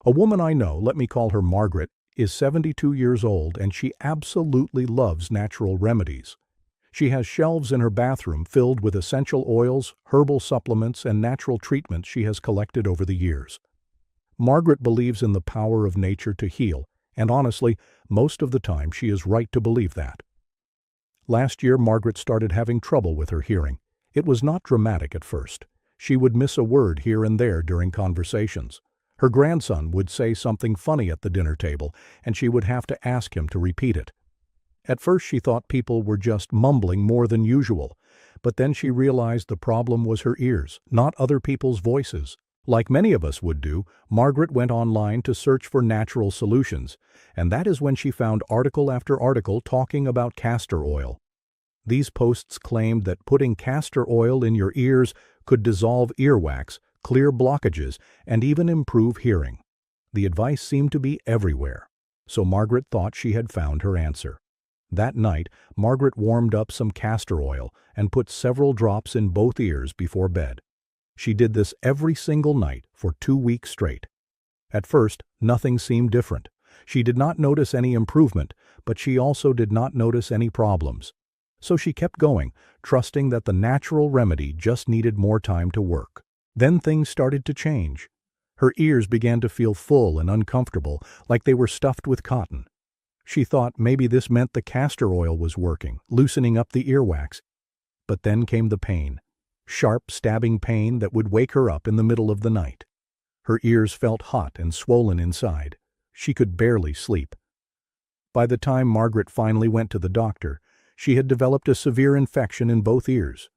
A woman I know, let me call her Margaret, is 72 years old and she absolutely loves natural remedies. She has shelves in her bathroom filled with essential oils, herbal supplements, and natural treatments she has collected over the years. Margaret believes in the power of nature to heal, and honestly, most of the time she is right to believe that. Last year, Margaret started having trouble with her hearing. It was not dramatic at first. She would miss a word here and there during conversations. Her grandson would say something funny at the dinner table, and she would have to ask him to repeat it. At first she thought people were just mumbling more than usual, but then she realized the problem was her ears, not other people's voices. Like many of us would do, Margaret went online to search for natural solutions, and that is when she found article after article talking about castor oil. These posts claimed that putting castor oil in your ears could dissolve earwax, clear blockages, and even improve hearing. The advice seemed to be everywhere, so Margaret thought she had found her answer. That night, Margaret warmed up some castor oil and put several drops in both ears before bed. She did this every single night for 2 weeks straight. At first, nothing seemed different. She did not notice any improvement, but she also did not notice any problems. So she kept going, trusting that the natural remedy just needed more time to work. Then things started to change. Her ears began to feel full and uncomfortable, like they were stuffed with cotton. She thought maybe this meant the castor oil was working, loosening up the earwax. But then came the pain. Sharp, stabbing pain that would wake her up in the middle of the night. Her ears felt hot and swollen inside. She could barely sleep. By the time Margaret finally went to the doctor, she had developed a severe infection in both ears.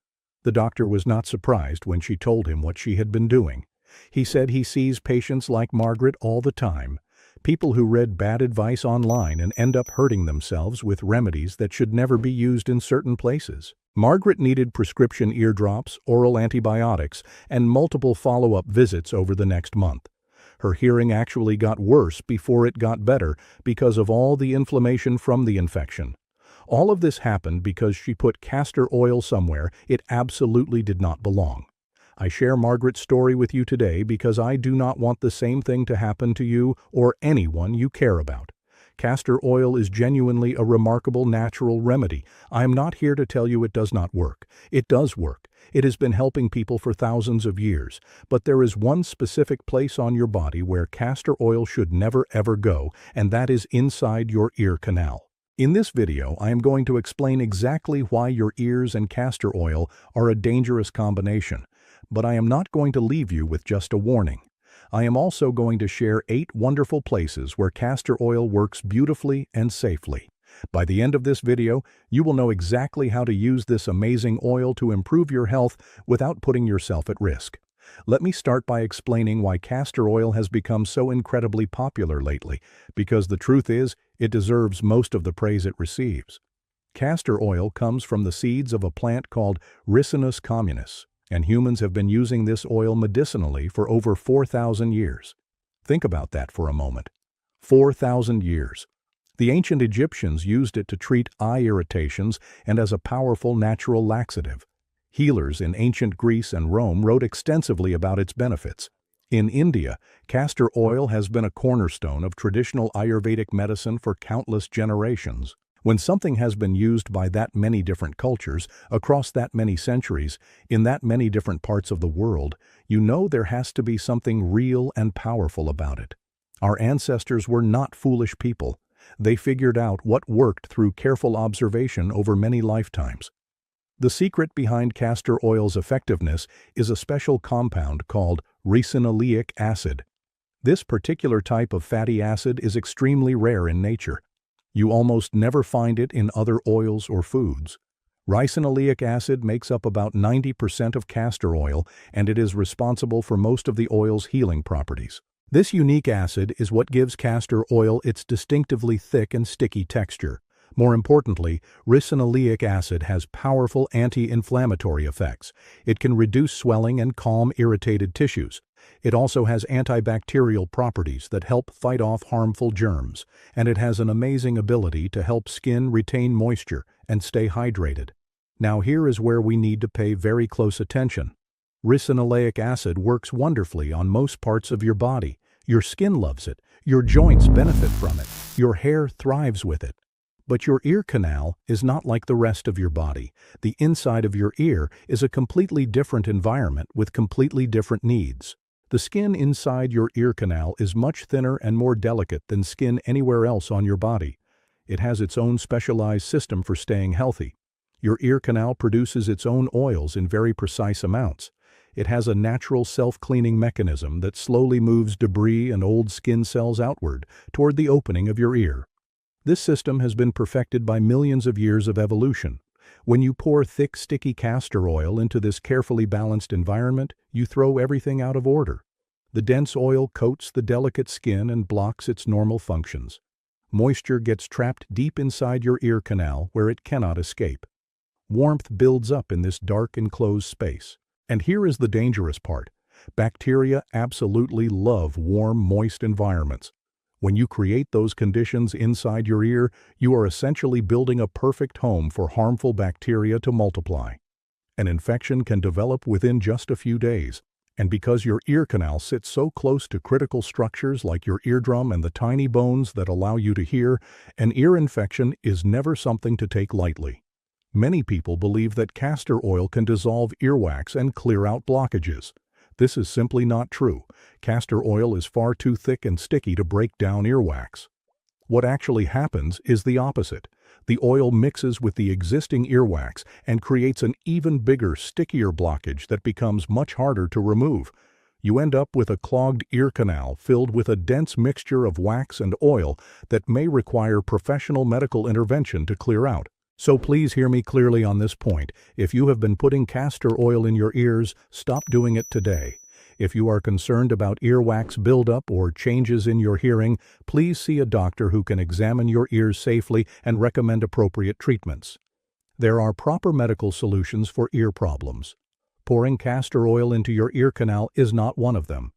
The doctor was not surprised when she told him what she had been doing. He said he sees patients like Margaret all the time. People who read bad advice online and end up hurting themselves with remedies that should never be used in certain places. Margaret needed prescription eardrops, oral antibiotics, and multiple follow-up visits over the next month. Her hearing actually got worse before it got better because of all the inflammation from the infection. All of this happened because she put castor oil somewhere it absolutely did not belong. I share Margaret's story with you today because I do not want the same thing to happen to you or anyone you care about. Castor oil is genuinely a remarkable natural remedy. I am not here to tell you it does not work. It does work. It has been helping people for thousands of years. But there is one specific place on your body where castor oil should never ever go, and that is inside your ear canal. In this video, I am going to explain exactly why your ears and castor oil are a dangerous combination. But I am not going to leave you with just a warning. I am also going to share 8 wonderful places where castor oil works beautifully and safely. By the end of this video, you will know exactly how to use this amazing oil to improve your health without putting yourself at risk. Let me start by explaining why castor oil has become so incredibly popular lately, because the truth is, it deserves most of the praise it receives. Castor oil comes from the seeds of a plant called Ricinus communis, and humans have been using this oil medicinally for over 4,000 years. Think about that for a moment. 4,000 years. The ancient Egyptians used it to treat eye irritations and as a powerful natural laxative. Healers in ancient Greece and Rome wrote extensively about its benefits. In India, castor oil has been a cornerstone of traditional Ayurvedic medicine for countless generations. When something has been used by that many different cultures, across that many centuries, in that many different parts of the world, you know there has to be something real and powerful about it. Our ancestors were not foolish people. They figured out what worked through careful observation over many lifetimes. The secret behind castor oil's effectiveness is a special compound called ricinoleic acid. This particular type of fatty acid is extremely rare in nature. You almost never find it in other oils or foods. Ricinoleic acid makes up about 90% of castor oil, and it is responsible for most of the oil's healing properties. This unique acid is what gives castor oil its distinctively thick and sticky texture. More importantly, ricinoleic acid has powerful anti-inflammatory effects. It can reduce swelling and calm irritated tissues. It also has antibacterial properties that help fight off harmful germs, and it has an amazing ability to help skin retain moisture and stay hydrated. Now here is where we need to pay very close attention. Ricinoleic acid works wonderfully on most parts of your body. Your skin loves it, your joints benefit from it, your hair thrives with it. But your ear canal is not like the rest of your body. The inside of your ear is a completely different environment with completely different needs. The skin inside your ear canal is much thinner and more delicate than skin anywhere else on your body. It has its own specialized system for staying healthy. Your ear canal produces its own oils in very precise amounts. It has a natural self-cleaning mechanism that slowly moves debris and old skin cells outward toward the opening of your ear. This system has been perfected by millions of years of evolution. When you pour thick, sticky castor oil into this carefully balanced environment, you throw everything out of order. The dense oil coats the delicate skin and blocks its normal functions. Moisture gets trapped deep inside your ear canal where it cannot escape. Warmth builds up in this dark enclosed space. And here is the dangerous part. Bacteria absolutely love warm, moist environments. When you create those conditions inside your ear, you are essentially building a perfect home for harmful bacteria to multiply. An infection can develop within just a few days. And because your ear canal sits so close to critical structures like your eardrum and the tiny bones that allow you to hear, an ear infection is never something to take lightly. Many people believe that castor oil can dissolve earwax and clear out blockages. This is simply not true. Castor oil is far too thick and sticky to break down earwax. What actually happens is the opposite. The oil mixes with the existing earwax and creates an even bigger, stickier blockage that becomes much harder to remove. You end up with a clogged ear canal filled with a dense mixture of wax and oil that may require professional medical intervention to clear out. So please hear me clearly on this point. If you have been putting castor oil in your ears, stop doing it today. If you are concerned about earwax buildup or changes in your hearing, please see a doctor who can examine your ears safely and recommend appropriate treatments. There are proper medical solutions for ear problems. Pouring castor oil into your ear canal is not one of them.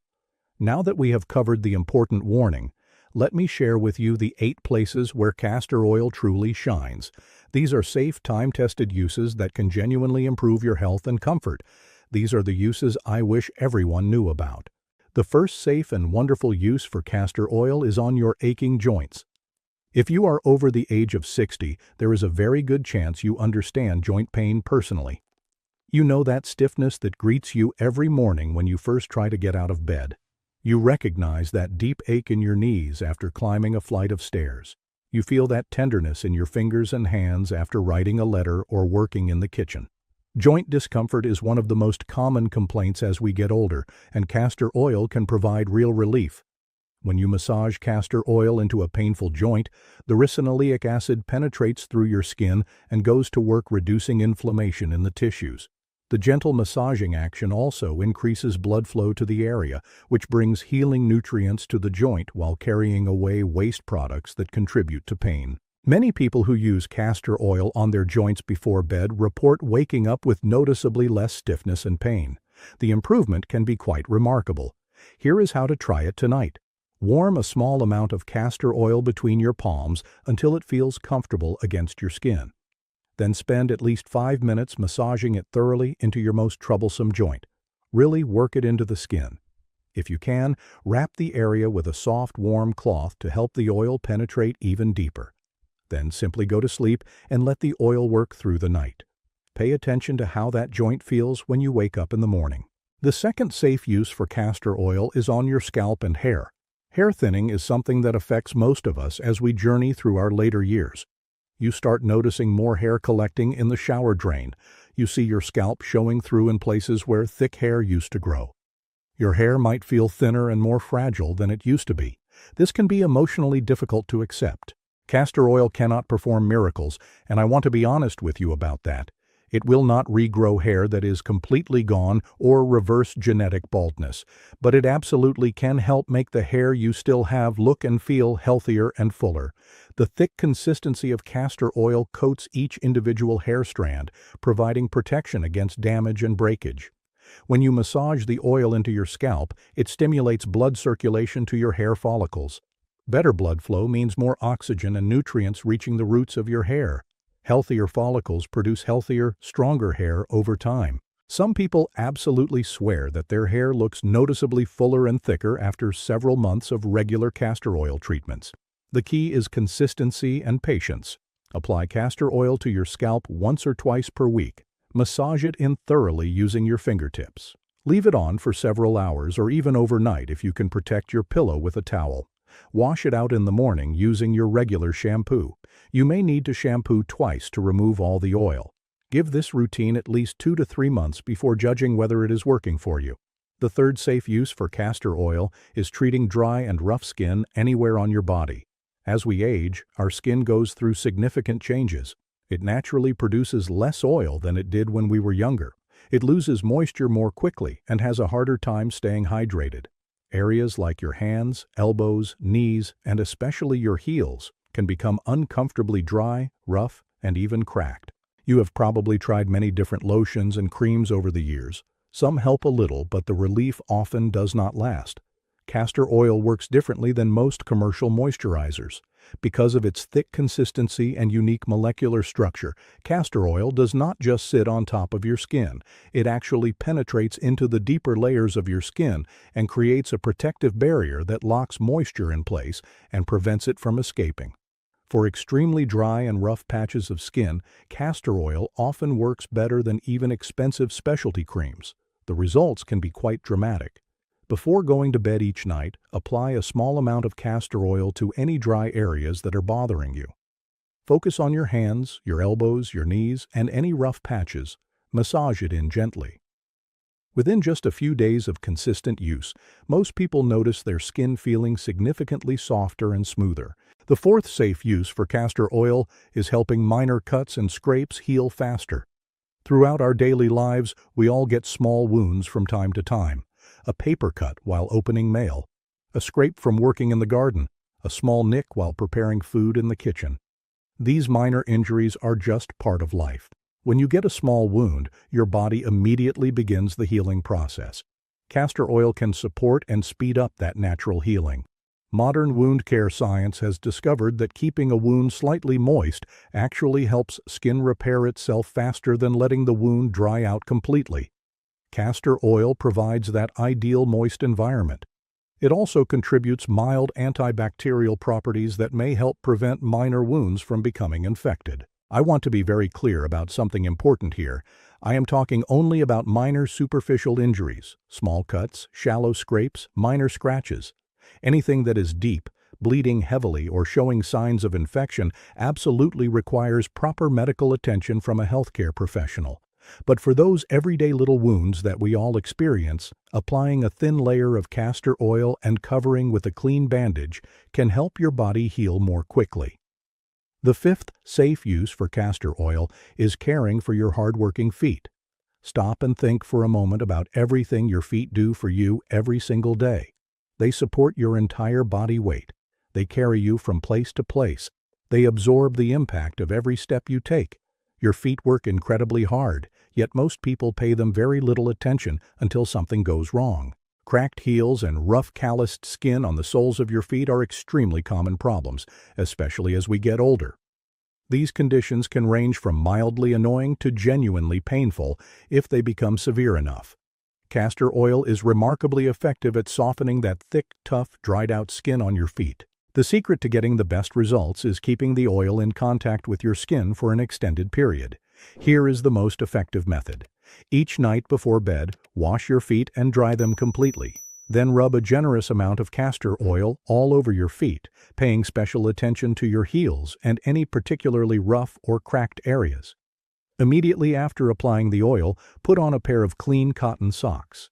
Now that we have covered the important warning, let me share with you the 8 places where castor oil truly shines. These are safe, time-tested uses that can genuinely improve your health and comfort. These are the uses I wish everyone knew about. The first safe and wonderful use for castor oil is on your aching joints. If you are over the age of 60, there is a very good chance you understand joint pain personally. You know that stiffness that greets you every morning when you first try to get out of bed. You recognize that deep ache in your knees after climbing a flight of stairs. You feel that tenderness in your fingers and hands after writing a letter or working in the kitchen. Joint discomfort is one of the most common complaints as we get older, and castor oil can provide real relief. When you massage castor oil into a painful joint, the ricinoleic acid penetrates through your skin and goes to work reducing inflammation in the tissues. The gentle massaging action also increases blood flow to the area, which brings healing nutrients to the joint while carrying away waste products that contribute to pain. Many people who use castor oil on their joints before bed report waking up with noticeably less stiffness and pain. The improvement can be quite remarkable. Here is how to try it tonight. Warm a small amount of castor oil between your palms until it feels comfortable against your skin. Then spend at least 5 minutes massaging it thoroughly into your most troublesome joint. Really work it into the skin. If you can, wrap the area with a soft, warm cloth to help the oil penetrate even deeper. Then simply go to sleep and let the oil work through the night. Pay attention to how that joint feels when you wake up in the morning. The second safe use for castor oil is on your scalp and hair. Hair thinning is something that affects most of us as we journey through our later years. You start noticing more hair collecting in the shower drain. You see your scalp showing through in places where thick hair used to grow. Your hair might feel thinner and more fragile than it used to be. This can be emotionally difficult to accept. Castor oil cannot perform miracles, and I want to be honest with you about that. It will not regrow hair that is completely gone or reverse genetic baldness, but it absolutely can help make the hair you still have look and feel healthier and fuller. The thick consistency of castor oil coats each individual hair strand, providing protection against damage and breakage. When you massage the oil into your scalp, it stimulates blood circulation to your hair follicles. Better blood flow means more oxygen and nutrients reaching the roots of your hair. Healthier follicles produce healthier, stronger hair over time. Some people absolutely swear that their hair looks noticeably fuller and thicker after several months of regular castor oil treatments. The key is consistency and patience. Apply castor oil to your scalp once or twice per week. Massage it in thoroughly using your fingertips. Leave it on for several hours or even overnight if you can protect your pillow with a towel. Wash it out in the morning using your regular shampoo. You may need to shampoo twice to remove all the oil. Give this routine at least 2 to 3 months before judging whether it is working for you. The third safe use for castor oil is treating dry and rough skin anywhere on your body. As we age, our skin goes through significant changes. It naturally produces less oil than it did when we were younger. It loses moisture more quickly and has a harder time staying hydrated. Areas like your hands, elbows, knees, and especially your heels can become uncomfortably dry, rough, and even cracked. You have probably tried many different lotions and creams over the years. Some help a little, but the relief often does not last. Castor oil works differently than most commercial moisturizers. Because of its thick consistency and unique molecular structure, castor oil does not just sit on top of your skin. It actually penetrates into the deeper layers of your skin and creates a protective barrier that locks moisture in place and prevents it from escaping. For extremely dry and rough patches of skin, castor oil often works better than even expensive specialty creams. The results can be quite dramatic. Before going to bed each night, apply a small amount of castor oil to any dry areas that are bothering you. Focus on your hands, your elbows, your knees, and any rough patches. Massage it in gently. Within just a few days of consistent use, most people notice their skin feeling significantly softer and smoother. The fourth safe use for castor oil is helping minor cuts and scrapes heal faster. Throughout our daily lives, we all get small wounds from time to time. A paper cut while opening mail, a scrape from working in the garden, a small nick while preparing food in the kitchen. These minor injuries are just part of life. When you get a small wound, your body immediately begins the healing process. Castor oil can support and speed up that natural healing. Modern wound care science has discovered that keeping a wound slightly moist actually helps skin repair itself faster than letting the wound dry out completely. Castor oil provides that ideal moist environment. It also contributes mild antibacterial properties that may help prevent minor wounds from becoming infected. I want to be very clear about something important here. I am talking only about minor superficial injuries, small cuts, shallow scrapes, minor scratches. Anything that is deep, bleeding heavily, or showing signs of infection absolutely requires proper medical attention from a healthcare professional. But for those everyday little wounds that we all experience, applying a thin layer of castor oil and covering with a clean bandage can help your body heal more quickly. The fifth safe use for castor oil is caring for your hardworking feet. Stop and think for a moment about everything your feet do for you every single day. They support your entire body weight. They carry you from place to place. They absorb the impact of every step you take. Your feet work incredibly hard, yet most people pay them very little attention until something goes wrong. Cracked heels and rough, calloused skin on the soles of your feet are extremely common problems, especially as we get older. These conditions can range from mildly annoying to genuinely painful if they become severe enough. Castor oil is remarkably effective at softening that thick, tough, dried-out skin on your feet. The secret to getting the best results is keeping the oil in contact with your skin for an extended period. Here is the most effective method. Each night before bed, wash your feet and dry them completely. Then rub a generous amount of castor oil all over your feet, paying special attention to your heels and any particularly rough or cracked areas. Immediately after applying the oil, put on a pair of clean cotton socks.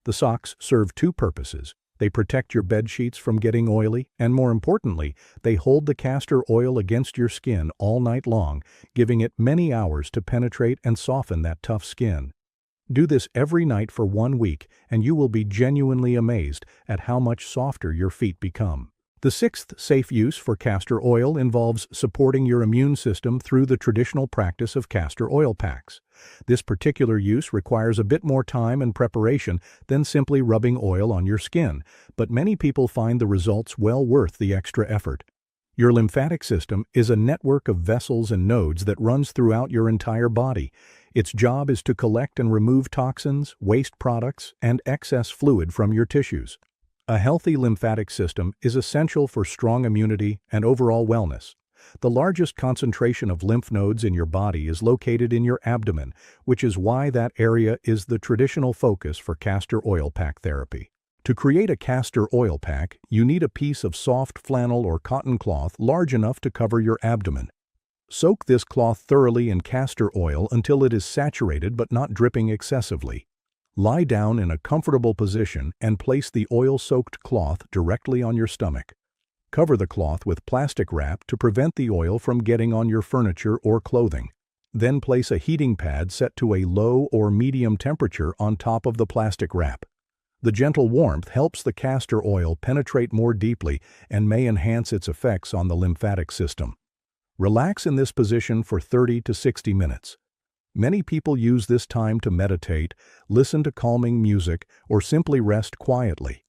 The socks serve two purposes. They protect your bed sheets from getting oily, and more importantly, they hold the castor oil against your skin all night long, giving it many hours to penetrate and soften that tough skin. Do this every night for 1 week, and you will be genuinely amazed at how much softer your feet become. The sixth safe use for castor oil involves supporting your immune system through the traditional practice of castor oil packs. This particular use requires a bit more time and preparation than simply rubbing oil on your skin, but many people find the results well worth the extra effort. Your lymphatic system is a network of vessels and nodes that runs throughout your entire body. Its job is to collect and remove toxins, waste products, and excess fluid from your tissues. A healthy lymphatic system is essential for strong immunity and overall wellness. The largest concentration of lymph nodes in your body is located in your abdomen, which is why that area is the traditional focus for castor oil pack therapy. To create a castor oil pack, you need a piece of soft flannel or cotton cloth large enough to cover your abdomen. Soak this cloth thoroughly in castor oil until it is saturated but not dripping excessively. Lie down in a comfortable position and place the oil-soaked cloth directly on your stomach. Cover the cloth with plastic wrap to prevent the oil from getting on your furniture or clothing. Then place a heating pad set to a low or medium temperature on top of the plastic wrap. The gentle warmth helps the castor oil penetrate more deeply and may enhance its effects on the lymphatic system. Relax in this position for 30 to 60 minutes. Many people use this time to meditate, listen to calming music, or simply rest quietly.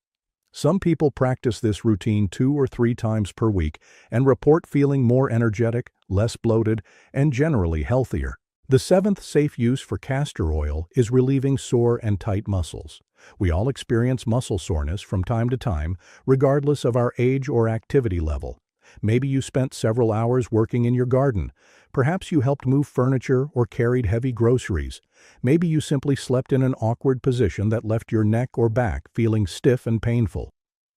Some people practice this routine 2 or 3 times per week and report feeling more energetic, less bloated, and generally healthier. The seventh safe use for castor oil is relieving sore and tight muscles. We all experience muscle soreness from time to time, regardless of our age or activity level. Maybe you spent several hours working in your garden. Perhaps you helped move furniture or carried heavy groceries. Maybe you simply slept in an awkward position that left your neck or back feeling stiff and painful.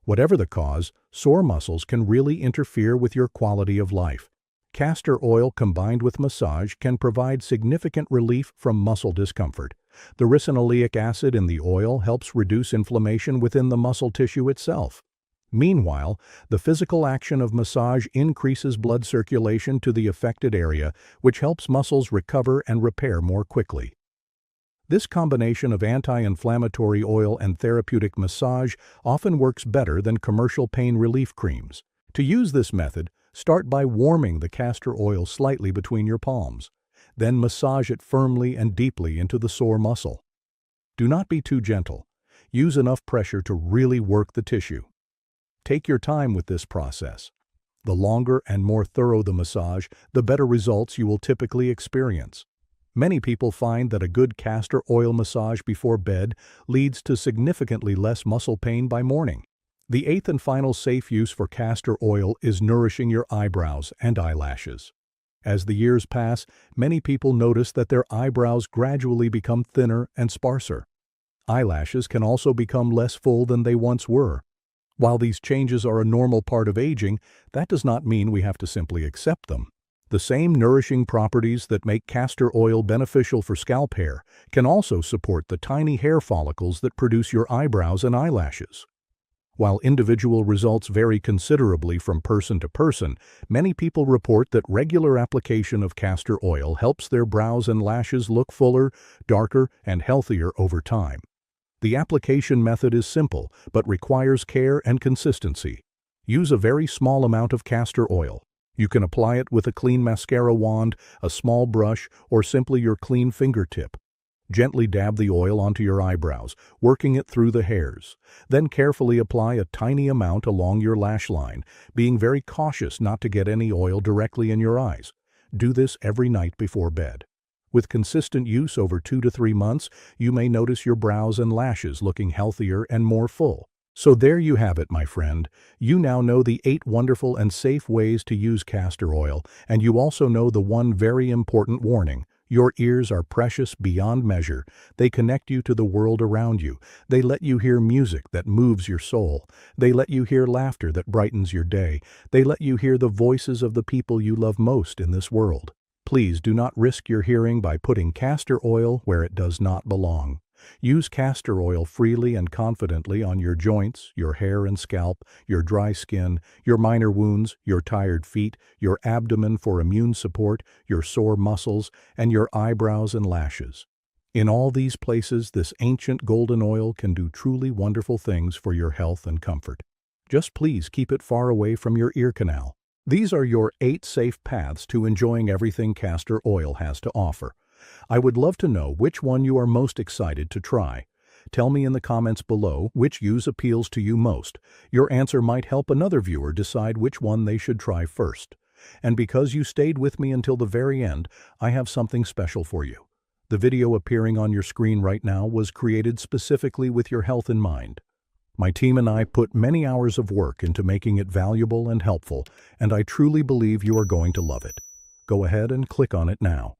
Whatever the cause, sore muscles can really interfere with your quality of life. Castor oil combined with massage can provide significant relief from muscle discomfort. The ricinoleic acid in the oil helps reduce inflammation within the muscle tissue itself. Meanwhile, the physical action of massage increases blood circulation to the affected area, which helps muscles recover and repair more quickly. This combination of anti-inflammatory oil and therapeutic massage often works better than commercial pain relief creams. To use this method, start by warming the castor oil slightly between your palms. Then massage it firmly and deeply into the sore muscle. Do not be too gentle. Use enough pressure to really work the tissue. Take your time with this process. The longer and more thorough the massage, the better results you will typically experience. Many people find that a good castor oil massage before bed leads to significantly less muscle pain by morning. The eighth and final safe use for castor oil is nourishing your eyebrows and eyelashes. As the years pass, many people notice that their eyebrows gradually become thinner and sparser. Eyelashes can also become less full than they once were. While these changes are a normal part of aging, that does not mean we have to simply accept them. The same nourishing properties that make castor oil beneficial for scalp hair can also support the tiny hair follicles that produce your eyebrows and eyelashes. While individual results vary considerably from person to person, many people report that regular application of castor oil helps their brows and lashes look fuller, darker, and healthier over time. The application method is simple, but requires care and consistency. Use a very small amount of castor oil. You can apply it with a clean mascara wand, a small brush, or simply your clean fingertip. Gently dab the oil onto your eyebrows, working it through the hairs. Then carefully apply a tiny amount along your lash line, being very cautious not to get any oil directly in your eyes. Do this every night before bed. With consistent use over 2 to 3 months, you may notice your brows and lashes looking healthier and more full. So there you have it, my friend. You now know the 8 wonderful and safe ways to use castor oil, and you also know the one very important warning. Your ears are precious beyond measure. They connect you to the world around you. They let you hear music that moves your soul. They let you hear laughter that brightens your day. They let you hear the voices of the people you love most in this world. Please do not risk your hearing by putting castor oil where it does not belong. Use castor oil freely and confidently on your joints, your hair and scalp, your dry skin, your minor wounds, your tired feet, your abdomen for immune support, your sore muscles, and your eyebrows and lashes. In all these places, this ancient golden oil can do truly wonderful things for your health and comfort. Just please keep it far away from your ear canal. These are your 8 safe paths to enjoying everything castor oil has to offer. I would love to know which one you are most excited to try. Tell me in the comments below which use appeals to you most. Your answer might help another viewer decide which one they should try first. And because you stayed with me until the very end, I have something special for you. The video appearing on your screen right now was created specifically with your health in mind. My team and I put many hours of work into making it valuable and helpful, and I truly believe you are going to love it. Go ahead and click on it now.